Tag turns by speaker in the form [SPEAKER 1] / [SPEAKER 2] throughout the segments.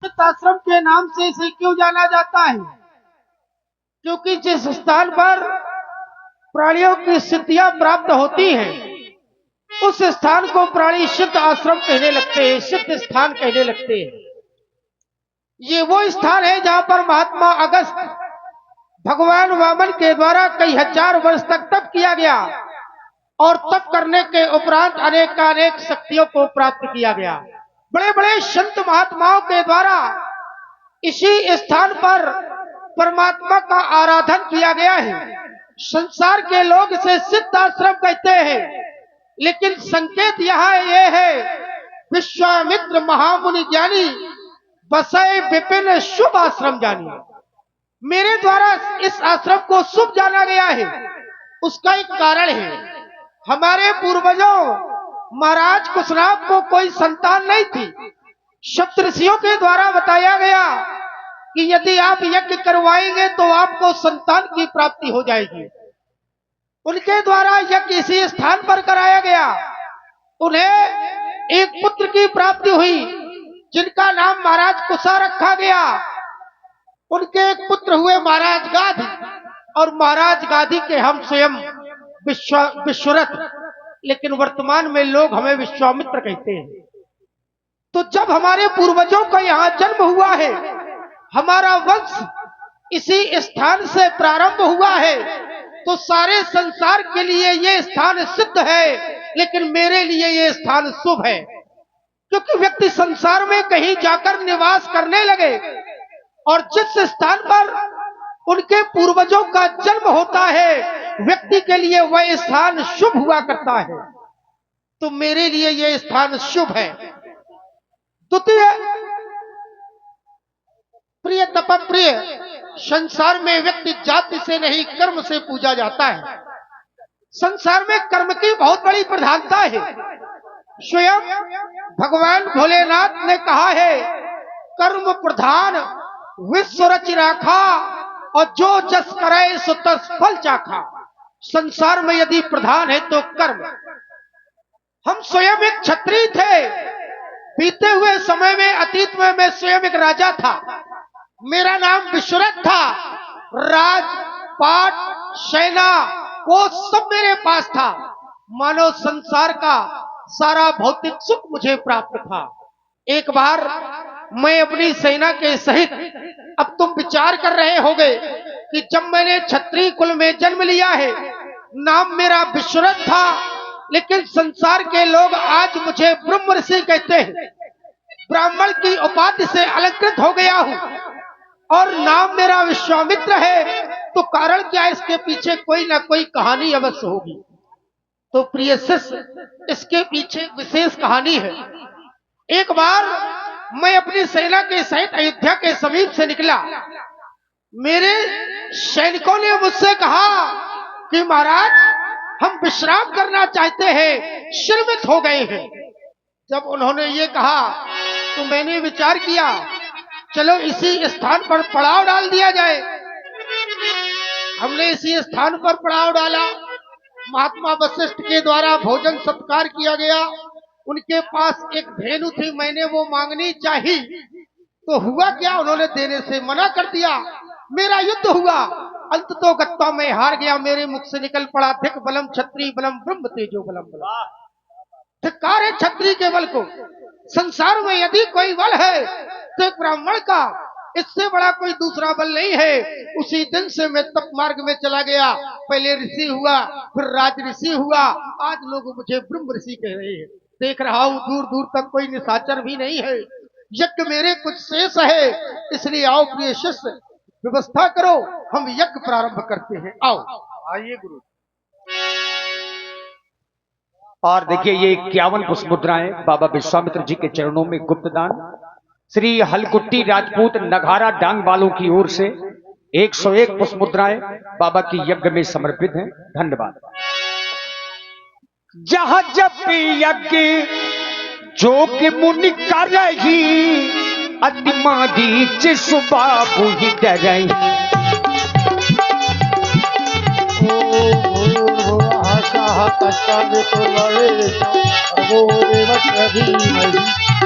[SPEAKER 1] सिद्ध आश्रम के नाम से इसे क्यों जाना जाता है? क्योंकि जिस स्थान पर प्राणियों की सिद्धियां प्राप्त होती हैं उस स्थान को प्राणी सिद्ध आश्रम कहने लगते हैं, सिद्ध स्थान कहने लगते हैं। ये वो स्थान है जहां पर महात्मा अगस्त भगवान वामन के द्वारा कई हजार वर्ष तक तप किया गया और तप करने के उपरांत अनेक शक्तियों को प्राप्त किया गया। बड़े बड़े संत महात्माओं के द्वारा इसी स्थान पर परमात्मा का आराधन किया गया है। संसार के लोग इसे सिद्ध आश्रम कहते हैं, लेकिन संकेत यहाँ ये है, विश्वामित्र महामुनि ज्ञानी बसय विपिन शुभ आश्रम जानी। मेरे द्वारा इस आश्रम को शुभ जाना गया है, उसका एक कारण है। हमारे पूर्वजों महाराज कुशनाभ को कोई संतान नहीं थी। सप्तऋषियों के द्वारा बताया गया कि यदि आप यज्ञ करवाएंगे तो आपको संतान की प्राप्ति हो जाएगी। उनके द्वारा यज्ञ इसी स्थान पर कराया गया। उन्हें एक पुत्र की प्राप्ति हुई जिनका नाम महाराज कुशा रखा गया। उनके एक पुत्र हुए महाराज गाधी, और महाराज गाधी के हम स्वयं विश्वरथ, लेकिन वर्तमान में लोग हमें विश्वामित्र कहते हैं। तो जब हमारे पूर्वजों का यहाँ जन्म हुआ है, हमारा वंश इसी स्थान से प्रारंभ हुआ है, तो सारे संसार के लिए ये स्थान सिद्ध है, लेकिन मेरे लिए ये स्थान शुभ है। क्योंकि व्यक्ति संसार में कहीं जाकर निवास करने लगे और जिस स्थान पर उनके पूर्वजों का जन्म होता है, व्यक्ति के लिए वह स्थान शुभ हुआ करता है। तो मेरे लिए यह स्थान शुभ है। द्वितीय, प्रिय तप प्रिय, संसार में व्यक्ति जाति से नहीं कर्म से पूजा जाता है। संसार में कर्म की बहुत बड़ी प्रधानता है। स्वयं भगवान भोलेनाथ ने कहा है, कर्म प्रधान विश्व रच राखा और जो जस करे सो तस फल चाखा। संसार में यदि प्रधान है तो कर्म। हम स्वयं एक क्षत्रिय थे। बीते हुए समय में, अतीत में मैं स्वयं एक राजा था। मेरा नाम विश्वरथ था। राज पाट सेना वो सब मेरे पास था। मानो संसार का सारा भौतिक सुख मुझे प्राप्त था। एक बार मैं अपनी सेना के सहित, अब तुम विचार कर रहे होंगे कि जब मैंने क्षत्रिय कुल में जन्म लिया है, नाम मेरा विश्वरथ था, लेकिन संसार के लोग आज मुझे ब्रह्म ऋषि कहते हैं। ब्राह्मण की उपाधि से अलंकृत हो गया हूं और नाम मेरा विश्वामित्र है। तो कारण क्या है? इसके पीछे कोई ना कोई कहानी अवश्य होगी। तो प्रिय शिष्य, इसके पीछे विशेष कहानी है। एक बार मैं अपनी सेना के सहित अयोध्या के समीप से निकला। मेरे सैनिकों ने मुझसे कहा कि महाराज, हम विश्राम करना चाहते हैं, श्रमित हो गए हैं। जब उन्होंने ये कहा तो मैंने विचार किया, चलो इसी स्थान पर पड़ाव डाल दिया जाए। हमने इसी स्थान पर पड़ाव डाला। महात्मा वशिष्ठ के द्वारा भोजन सत्कार किया गया। उनके पास एक धेनु थी, मैंने वो मांगनी चाही तो हुआ क्या, उन्होंने देने से मना कर दिया। मेरा युद्ध हुआ, अंत तो गत्ता में हार गया। मेरे मुख से निकल पड़ा, धिक बलम क्षत्रिय बलम ब्रह्म तेजो बलम बलम। धिक्कार है क्षत्रिय के बल को। संसार में यदि कोई बल है तो ब्राह्मण का, इससे बड़ा कोई दूसरा बल नहीं है। उसी दिन से मैं तप मार्ग में चला गया। पहले ऋषि हुआ, फिर राज ऋषि हुआ, आज लोग मुझे ब्रह्म ऋषि कह रहे हैं। देख रहा हूं दूर दूर तक कोई निशाचर भी नहीं है। यज्ञ मेरे कुछ शेष है, इसलिए आओ प्रिय शिष्य, व्यवस्था करो, हम यज्ञ प्रारंभ करते हैं। आओ, आइए गुरु।
[SPEAKER 2] और देखिए, ये 51 पुष्प मुद्राएं बाबा विश्वामित्र जी के चरणों में गुप्त दान श्री हलकुट्टी राजपूत नगारा डांग वालों की ओर से 101 पुष्प मुद्राएं बाबा की यज्ञ में समर्पित हैं। धन्यवाद। जहां जब यज्ञ जो कि मुनि कर रही, अतिमादी सुबाबू ही डरई।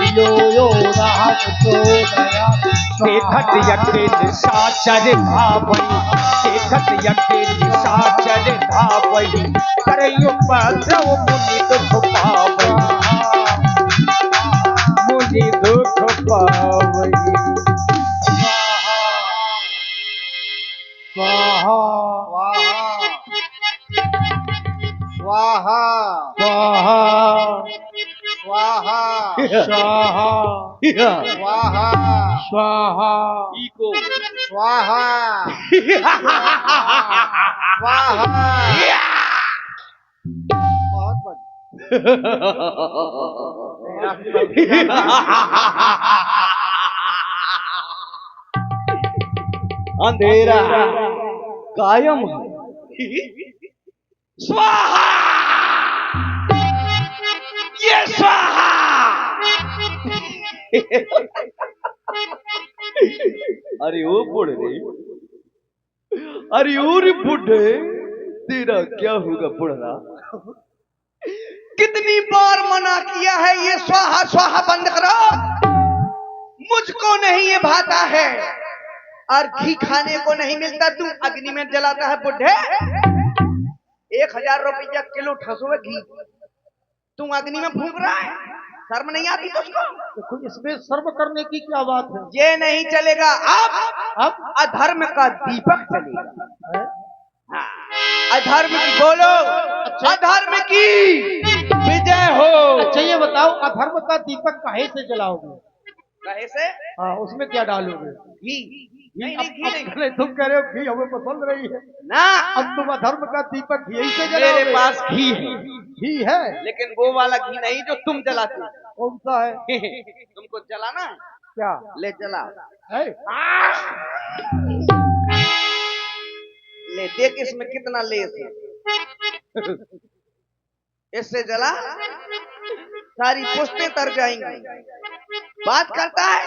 [SPEAKER 3] यो यो राहत तो दया
[SPEAKER 2] देखत यके निशाचर भावई देखत यके निशाचर भावई करयो उपद्रव मुनि दुख पावई मुनि दुख पावई
[SPEAKER 1] स्वाहा स्वाहा स्वाहा स्वाहा स्वाहा स्वाहा
[SPEAKER 2] इको
[SPEAKER 1] स्वाहा स्वाहा बहुत
[SPEAKER 2] अंधेरा कायम है स्वाहा ये स्वाहा
[SPEAKER 3] अरे ओ बूढ़े अरे ओ रे बूढ़े तेरा क्या होगा बुढ़ा
[SPEAKER 4] कितनी बार मना किया है ये स्वाहा स्वाहा बंद करो। मुझको नहीं ये भाता है और घी खाने को नहीं मिलता, तुम अग्नि में जलाता है बुढ़े। 1000 रुपया किलो ठसुए घी तुम अग्नि में फूंक रहा है, शर्म नहीं आती तुझको?
[SPEAKER 1] देखो इसमें सर्व करने की क्या बात है।
[SPEAKER 4] ये नहीं चलेगा, अब अधर्म का दीपक चलेगा। हाँ, अधर्म की बोलो, अधर्म की विजय हो।
[SPEAKER 1] अच्छा ये बताओ अधर्म का दीपक काहे से जलाओगे?
[SPEAKER 4] कहे से?
[SPEAKER 1] हाँ उसमें क्या डालोगे?
[SPEAKER 4] घी नहीं नहीं घी नहीं
[SPEAKER 1] नहीं तुम कह रहे हो घी हमें पसंद रही है
[SPEAKER 4] ना,
[SPEAKER 1] अब तुम अधर्म का दीपक घी से
[SPEAKER 4] मेरे
[SPEAKER 1] जलाओगे?
[SPEAKER 4] पास घी है
[SPEAKER 1] घी है
[SPEAKER 4] लेकिन वो वाला घी नहीं जो तुम जलाते हो।
[SPEAKER 1] कौन सा है?
[SPEAKER 4] तुमको जलाना है,
[SPEAKER 1] क्या
[SPEAKER 4] ले जला,
[SPEAKER 1] है?
[SPEAKER 4] ले देख इसमें कितना लेस है, इससे जला सारी पुष्पें तर जाएंगी। बात करता है,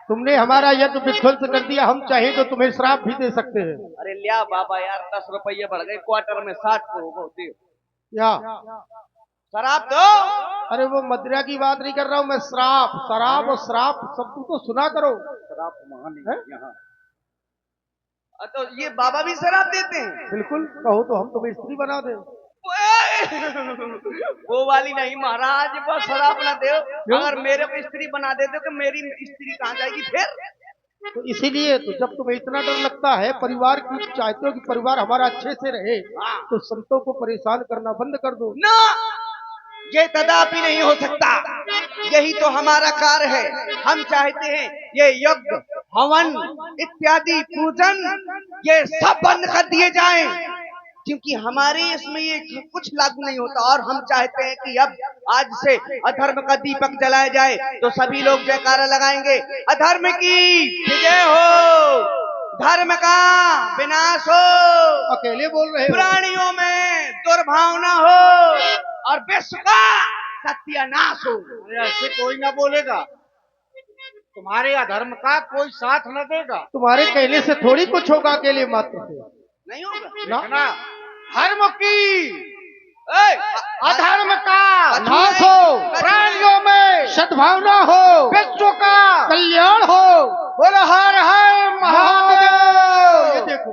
[SPEAKER 1] तुमने हमारा यज्ञ विध्वंस कर दिया, हम चाहे तो तुम्हें श्राप भी दे सकते हैं।
[SPEAKER 4] अरे लिया बाबा यार 10 रुपये बढ़ गए, क्वार्टर में 60 को होगा, दे
[SPEAKER 1] या
[SPEAKER 4] शराब दो।
[SPEAKER 1] अरे वो मदिरा की बात नहीं कर रहा हूँ मैं, श्राप शराब और श्राप सब तो सुना करो।
[SPEAKER 4] शराब वहां नहीं यहाँ। तो ये बाबा भी शराब देते हैं?
[SPEAKER 1] बिल्कुल कहो तो हम तुम्हें स्त्री बना दें।
[SPEAKER 4] वो वाली नहीं महाराज, बस शराब ना दो। अगर मेरे को स्त्री बना देते तो मेरी स्त्री कहाँ जाएगी फिर?
[SPEAKER 1] तो इसीलिए तो जब तुम्हें इतना डर लगता है, परिवार की चाहते हो कि परिवार हमारा अच्छे से रहे, तो संतों को परेशान करना बंद कर दो
[SPEAKER 4] ना। ये कदापि नहीं हो सकता, यही तो हमारा कार्य है। हम चाहते हैं ये यज्ञ हवन इत्यादि पूजन ये सब बंद कर दिए जाएं, क्योंकि हमारे इसमें ये कुछ लागू नहीं होता। और हम चाहते हैं कि अब आज से अधर्म का दीपक जलाया जाए, तो सभी लोग जयकारा लगाएंगे, अधर्म की विजय हो, धर्म का विनाश हो,
[SPEAKER 1] अकेले बोल रहे हो?
[SPEAKER 4] प्राणियों में दुर्भावना हो और विश्व का सत्यानाश हो।
[SPEAKER 1] ऐसे कोई ना बोलेगा, तुम्हारे अधर्म का कोई साथ न देगा। तुम्हारे कहने से थोड़ी कुछ होगा, अकेले मात्र से
[SPEAKER 4] नहीं होगा
[SPEAKER 1] ना।
[SPEAKER 4] धर्म की
[SPEAKER 1] अधर्म का नाश हो, प्राणियों में सद्भावना हो, विश्व का कल्याण हो। बोलो हर हर महादेव। ये देखो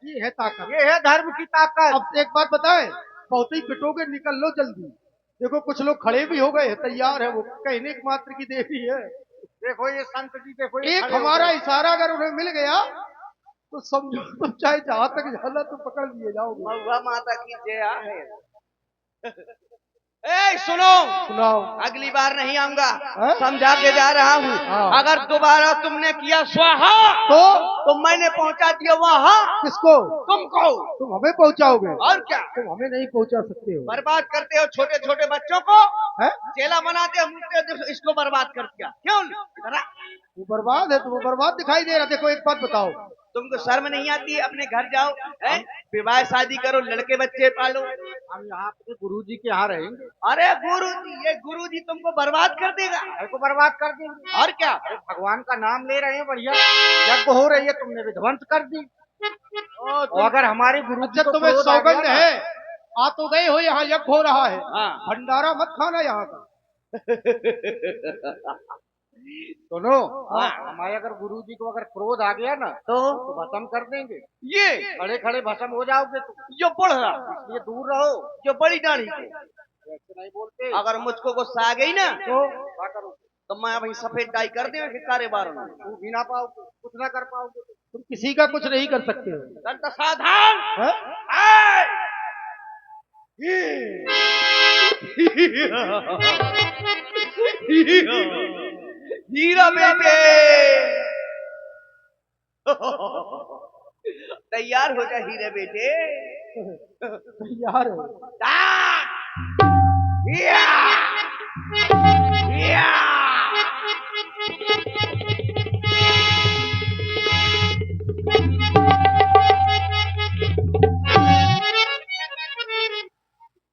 [SPEAKER 1] ये है ताकत, ये है धर्म की ताकत। अब एक बात बताएं, बहुत ही पिटोगे, निकल लो जल्दी। देखो कुछ लोग खड़े भी हो गए, तैयार है, वो कहने एक मात्र की देवी है। देखो ये संत जी, देखो एक हमारा इशारा अगर उन्हें मिल गया तो समझो तुम चाहे जहां तक जाना तो पकड़ लिए जाओगे।
[SPEAKER 4] महुआ माता की जय है। ए सुनो,
[SPEAKER 1] सुनाओ।
[SPEAKER 4] अगली बार नहीं आऊंगा,
[SPEAKER 1] है?
[SPEAKER 4] समझा के जा रहा हूँ।
[SPEAKER 1] हाँ।
[SPEAKER 4] अगर दोबारा तुमने किया स्वाहा तो मैंने पहुंचा दिया वहां।
[SPEAKER 1] किसको?
[SPEAKER 4] तुमको।
[SPEAKER 1] तुम हमें पहुंचाओगे?
[SPEAKER 4] और क्या,
[SPEAKER 1] तुम हमें नहीं पहुंचा सकते हो।
[SPEAKER 4] बर्बाद करते हो छोटे छोटे बच्चों को,
[SPEAKER 1] है?
[SPEAKER 4] चेला बनाते हो, इसको बर्बाद कर दिया। क्यों?
[SPEAKER 1] वो बर्बाद है तो वो बर्बाद दिखाई दे रहा। देखो एक बात बताओ,
[SPEAKER 4] तुमको शर्म नहीं आती है? अपने घर जाओ, विवाह शादी करो, लड़के बच्चे पालो।
[SPEAKER 1] हम यहाँ पे गुरु जी के यहाँ रहेंगे।
[SPEAKER 4] अरे गुरुजी, ये गुरुजी तुमको बर्बाद कर देगा।
[SPEAKER 1] को बर्बाद कर देंगे।
[SPEAKER 4] और क्या,
[SPEAKER 1] भगवान का नाम ले रहे हैं, बढ़िया यज्ञ हो रही है, तुमने विध्वंस कर दी। और अगर हमारे गुरु जी तुम्हें सौगंध है, आ तो गए हो, यहाँ यज्ञ हो रहा है,
[SPEAKER 4] हाँ।
[SPEAKER 1] भंडारा मत खाना यहाँ का। सुनो, हमारे अगर गुरु जी को अगर क्रोध आ गया ना
[SPEAKER 4] तो
[SPEAKER 1] भस्म कर देंगे।
[SPEAKER 4] ये
[SPEAKER 1] खड़े खड़े भस्म हो जाओगे तुम,
[SPEAKER 4] जो बढ़ रहा,
[SPEAKER 1] इसलिए दूर रहो।
[SPEAKER 4] जो बड़ी दाढ़ी को
[SPEAKER 1] ऐसे नहीं बोलते।
[SPEAKER 4] अगर मुझको गुस्सा आ गई ना
[SPEAKER 1] तो क्या करोगे?
[SPEAKER 4] तो मैं अभी सफेद डाई कर दे कि कारे बार में
[SPEAKER 1] तू भी ना पाओगे, कुछ ना कर पाओगे। तुम किसी का कुछ नहीं कर सकते हो।
[SPEAKER 4] संत साधन
[SPEAKER 1] हैं?
[SPEAKER 4] हीरा बेटे तैयार हो जा हीरे बेटे।
[SPEAKER 1] यार
[SPEAKER 4] या! या!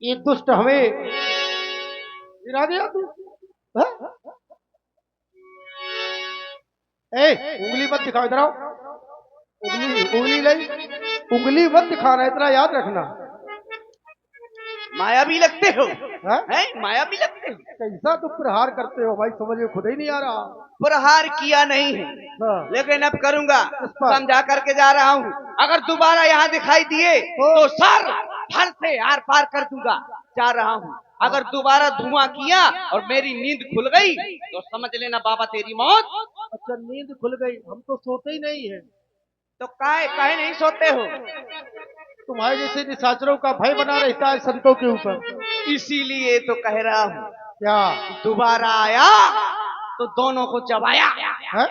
[SPEAKER 1] ये दुष्ट हमें गिरा दिया तू। हैं? उंगली मत दिखाओ, इधर आओ। उंगली नहीं, उंगली मत दिखाना, इतना याद रखना।
[SPEAKER 4] माया भी लगते हो
[SPEAKER 1] हैं?
[SPEAKER 4] हैं? माया भी लगते हो।
[SPEAKER 1] कैसा तुम प्रहार करते हो भाई, समझ में खुद ही नहीं आ रहा।
[SPEAKER 4] प्रहार किया नहीं है
[SPEAKER 1] हाँ।
[SPEAKER 4] लेकिन अब करूंगा,
[SPEAKER 1] पर?
[SPEAKER 4] समझा करके जा रहा हूँ। अगर दोबारा यहाँ दिखाई दिए तो सर फर से आर पार कर दूंगा। जा रहा हूँ, अगर दोबारा धुआं किया और मेरी नींद खुल गई तो समझ लेना बाबा तेरी मौत।
[SPEAKER 1] अच्छा, नींद खुल गई, हम तो सोते ही नहीं है।
[SPEAKER 4] तो काहे नहीं सोते हो?
[SPEAKER 1] तुम्हारे जैसे निशाचरों का भय बना रहता है संतों के ऊपर।
[SPEAKER 4] इसीलिए तो कह रहा हूँ,
[SPEAKER 1] क्या
[SPEAKER 4] दोबारा आया तो दोनों को चबाया।
[SPEAKER 1] है?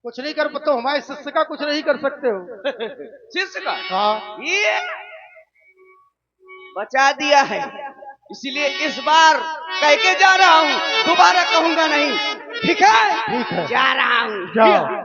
[SPEAKER 1] कुछ नहीं कर पाते, हमारे शिष्य का कुछ नहीं कर सकते हो।
[SPEAKER 4] शिष्य का
[SPEAKER 1] हाँ,
[SPEAKER 4] ये बचा दिया है, इसलिए इस बार कह के जा रहा हूँ, दोबारा कहूंगा नहीं। ठीक है,
[SPEAKER 1] ठीक है,
[SPEAKER 4] जा रहा हूँ।
[SPEAKER 1] जाओ।